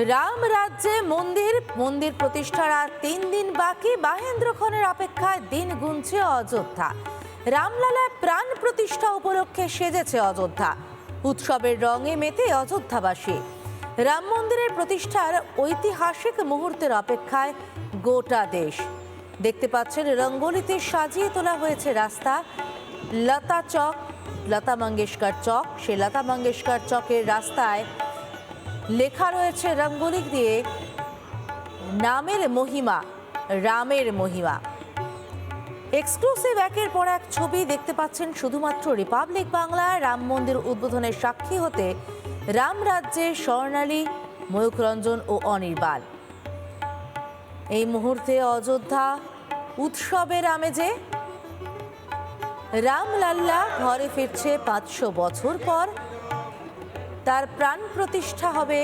রাম রাজ্যে মন্দির মন্দির প্রতিষ্ঠার আর 3 দিন বাকি। মহেন্দ্রক্ষণের অপেক্ষায় দিন গুনছে অযোধ্যা। রামলালায় প্রাণ প্রতিষ্ঠা উপলক্ষে সেজেছে অযোধ্যা। উৎসবের রঙে মেতে অযোধ্যাবাসী। রাম মন্দিরের প্রতিষ্ঠার ঐতিহাসিক মুহূর্তের অপেক্ষায় গোটা দেশ। দেখতে পাচ্ছেন রঙ্গোলিতে সাজিয়ে তোলা হয়েছে রাস্তা। লতা মঙ্গেশকর চক, সেই লতা মঙ্গেশকর চকের রাস্তায় লেখা রয়েছে রঙ্গোলি দিয়ে নামের মহিমা, রামের মহিমা। এক্সক্লুসিভ একের পর এক ছবি দেখতে পাচ্ছেন শুধুমাত্র রিপাবলিক বাংলায়। রাম মন্দির উদ্বোধনের সাক্ষী হতে রাম রাজ্যে স্বর্ণালী, ময়ূখ রঞ্জন ও অনির্বাণ। এই মুহূর্তে অযোধ্যা উৎসবের আমেজে। রামলাল্লা ঘরে ফিরছে 500 বছর পর। তার প্রাণ প্রতিষ্ঠা হবে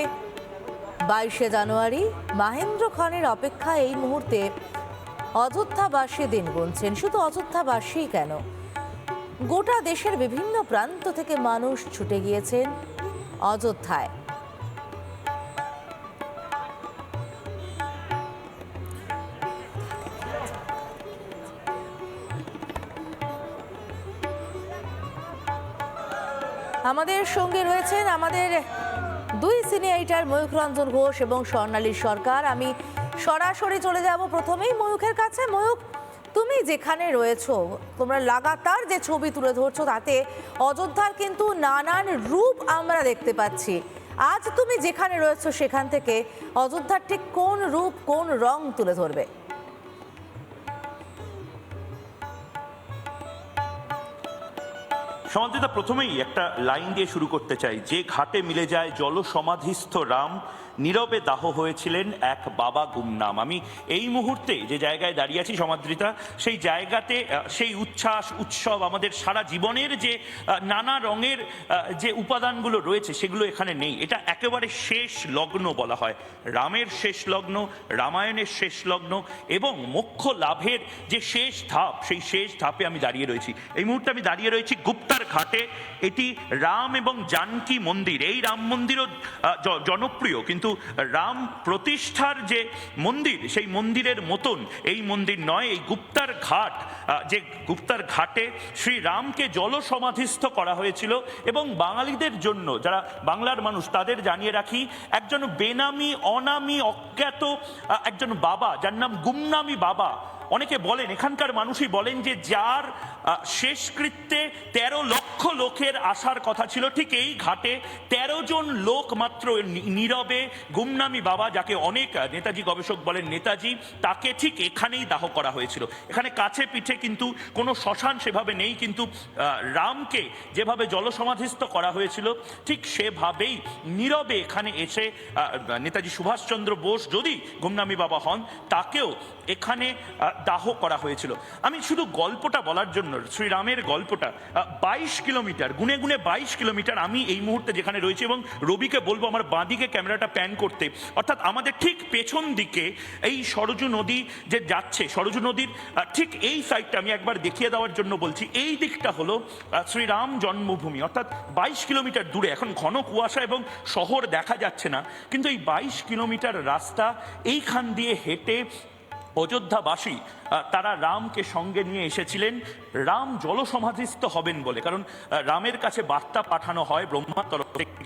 22শে জানুয়ারি। মহেন্দ্রক্ষণের অপেক্ষা এই মুহূর্তে অযোধ্যাবাসী দিন গুনছেন। শুধু অযোধ্যাবাসী কেন, গোটা দেশের বিভিন্ন প্রান্ত থেকে মানুষ ছুটে গিয়েছেন অযোধ্যায়। আমাদের সঙ্গে রয়েছেন আমাদের দুই সিনিয়র এডিটর ময়ূখ রঞ্জন ঘোষ এবং স্বর্ণালী সরকার। আমি সরাসরি চলে যাব প্রথমেই ময়ূখের কাছে। ময়ূখ, তুমি যেখানে রয়েছো, তোমরা লাগাতার যে ছবি তুলে ধরছো তাতে অযোধ্যার কিন্তু নানান রূপ আমরা দেখতে পাচ্ছি। আজ তুমি যেখানে রয়েছো সেখান থেকে অযোধ্যার ঠিক কোন রূপ, কোন রং তুলে ধরবে? সমাধিতা, প্রথমেই একটা লাইন দিয়ে শুরু করতে চাই। যে ঘাটে মিলে যায় জল সমাধিস্থ রাম, নীরবে দাহ হয়েছিলেন এক বাবা গুমনাম। আমি এই মুহূর্তে যে জায়গায় দাঁড়িয়ে আছি সমাদৃতা, সেই জায়গাতে সেই উচ্ছ্বাস উৎসব, আমাদের সারা জীবনের যে নানা রঙের যে উপাদানগুলো রয়েছে সেগুলো এখানে নেই। এটা একেবারে শেষ লগ্ন বলা হয়, রামের শেষ লগ্ন, রামায়ণের শেষ লগ্ন এবং মোক্ষ লাভের যে শেষ ধাপ, সেই শেষ ধাপে আমি দাঁড়িয়ে রয়েছি। এই মুহূর্তে আমি দাঁড়িয়ে রয়েছি গুপ্তার ঘাটে। এটি রাম এবং জানকী মন্দির। এই রাম মন্দিরও জনপ্রিয়, কিন্তু রাম প্রতিষ্ঠার যে মন্দির, সেই মন্দিরের মতন এই মন্দির নয়। এই গুপ্তার ঘাট, যে গুপ্তার ঘাটে শ্রী রামকে জল সমাধিস্থ করা হয়েছিল। এবং বাঙালিদের জন্য, যারা বাংলার মানুষ, তাদের জানিয়ে রাখি, একজন বেনামি, অনামি, অজ্ঞাত একজন বাবা, যার নাম গুমনামি বাবা। অনেকে বলেন, এখানকার মানুষই বলেন, যে যার শেষকৃত্যে 13 লক্ষ লোকের আসার কথা ছিল, ঠিক এই ঘাটে 13 জন লোক মাত্র নীরবে, গুমনামি বাবা, যাকে অনেক নেতাজি গবেষক বলেন নেতাজি, তাকে ঠিক এখানেই দাহ করা হয়েছিল। এখানে কাছে পিঠে কিন্তু কোনো শ্মশান সেভাবে নেই, কিন্তু রামকে যেভাবে জলসমাধিস্থ করা হয়েছিল ঠিক সেভাবেই নীরবে এখানে এসে নেতাজি সুভাষচন্দ্র বোস, যদি গুমনামি বাবা হন, তাকেও এখানে দাহ করা হয়েছিল। আমি শুধু গল্পটা বলার জন্য, শ্রীরামের গল্পটা 22 কিলোমিটার, গুনে গুনে 22 কিলোমিটার আমি এই মুহূর্তে যেখানে রয়েছি, এবং রবিকে বলবো আমার বাঁদিকে ক্যামেরাটা প্যান করতে, অর্থাৎ আমাদের ঠিক পেছন দিকে এই সরজু নদী যে যাচ্ছে, সরজু নদীর ঠিক এই সাইডটা আমি একবার দেখিয়ে দেওয়ার জন্য বলছি। এই দিকটা হলো শ্রীরাম জন্মভূমি, অর্থাৎ 22 কিলোমিটার দূরে। এখন ঘন কুয়াশা এবং শহর দেখা যাচ্ছে না, কিন্তু এই 22 কিলোমিটার রাস্তা এইখান দিয়ে হেঁটে অযোধ্যাবাসী তারা রামকে সঙ্গে নিয়ে এসেছিলেন রাম জলসমাধিস্থ হবেন বলে। কারণ রামের কাছে বার্তা পাঠানো হয় ব্রহ্মার তরফ থেকে।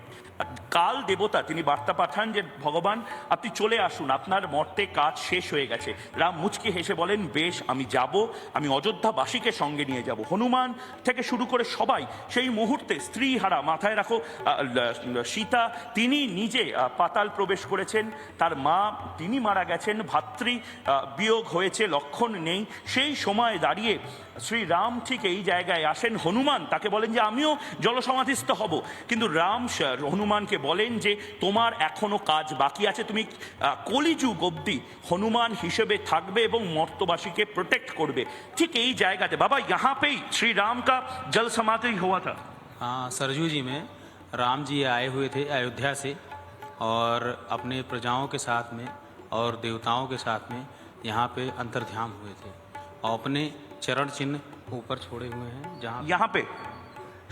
কাল দেবতা তিনি বার্তা পাঠান যে ভগবান আপনি চলে আসুন, আপনার মর্তে কাজ শেষ হয়ে গেছে। রাম মুচকি হেসে বলেন, বেশ, আমি যাব, আমি অযোধ্যাবাসীকে সঙ্গে নিয়ে যাব। হনুমান থেকে শুরু করে সবাই সেই মুহূর্তে স্ত্রীহারা, মাথায় রাখো সীতা, তিনি নিজে পাতাল প্রবেশ করেছেন, তার মা তিনি মারা গেছেন, ভাতৃ বিয়োগ হয়েছে, লক্ষণ নেই। সেই সময় দাঁড়িয়ে শ্রীরাম ঠিক এই জায়গায় আসেন। হনুমান তাকে বলেন যে আমিও জলসমাধিস্থ হব, কিন্তু রাম হনুমানকে বলেন যে তোমার এখনো কাজ বাকি আছে, তুমি কলিযুগ অবধি হনুমান হিসেবে থাকবে এবং মর্তবাসীকে প্রোটেক্ট করবে। ঠিক এই জায়গাতে বাবা, यहाँ पे श्री राम का जल समाधि हुआ था। हाँ, सरजू जी में राम जी आए हुए थे अयोध्या से, और अपने प्रजाओं के साथ में और देवताओं के साथ में यहाँ पे अंतर्ध्यान हुए थे, और अपने चरण चिन्ह ऊपर छोड़े हुए हैं। जहाँ यहाँ पे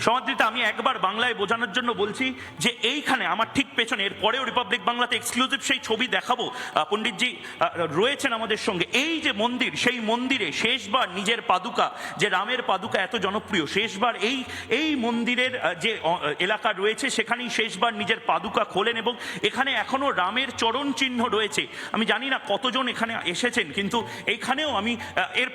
সমাদৃতা, আমি একবার বাংলায় বোঝানোর জন্য বলছি যে এইখানে আমার ঠিক পেছনে, এর পরেও রিপাবলিক বাংলাতে এক্সক্লুসিভ সেই ছবি দেখাবো, পণ্ডিতজি রয়েছেন আমাদের সঙ্গে। এই যে মন্দির, সেই মন্দিরে শেষবার নিজের পাদুকা, যে রামের পাদুকা এত জনপ্রিয়, শেষবার এই মন্দিরের যে এলাকা রয়েছে সেখানেই শেষবার নিজের পাদুকা খোলেন, এবং এখানে এখনো রামের চরণ চিহ্ন রয়েছে। আমি জানি না কতজন এখানে এসেছেন, কিন্তু এইখানেও আমি এর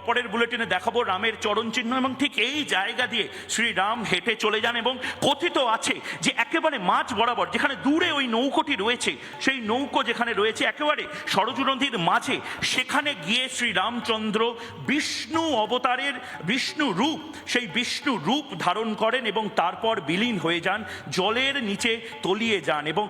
পরের বুলেটিনে দেখাবো রামের চরণ চিহ্ন, এবং ঠিক এই জায়গা দিয়ে শ্রীরাম হেঁটে চলে যান। এবং কথিত আছে যে একেবারে মাঝ বরাবর, যেখানে দূরে ওই নৌকোটি রয়েছে, সেই নৌকো যেখানে রয়েছে একেবারে সরজু নদীর মাঝে, সেখানে গিয়ে শ্রীরামচন্দ্র বিষ্ণু অবতারের বিষ্ণু রূপ, সেই বিষ্ণু রূপ ধারণ করেন এবং তারপর বিলীন হয়ে যান, জলের নিচে তলিয়ে যান। এবং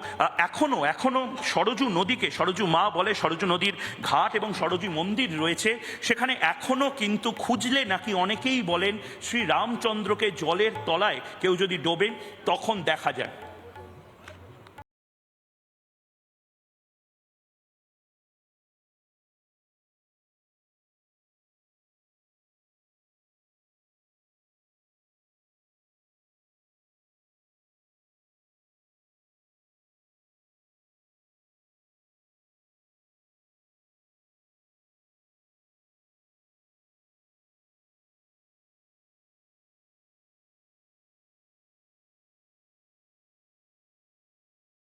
এখনো সরজু নদীকে সরজু মা বলে, সরজু নদীর ঘাট এবং সরজু মন্দির রয়েছে সেখানে, এখনো কিন্তু খুঁজলে নাকি অনেকেই বলেন শ্রী রামচন্দ্রকে জলের তলায় কেউ যদি ডোবে তখন দেখা যায়।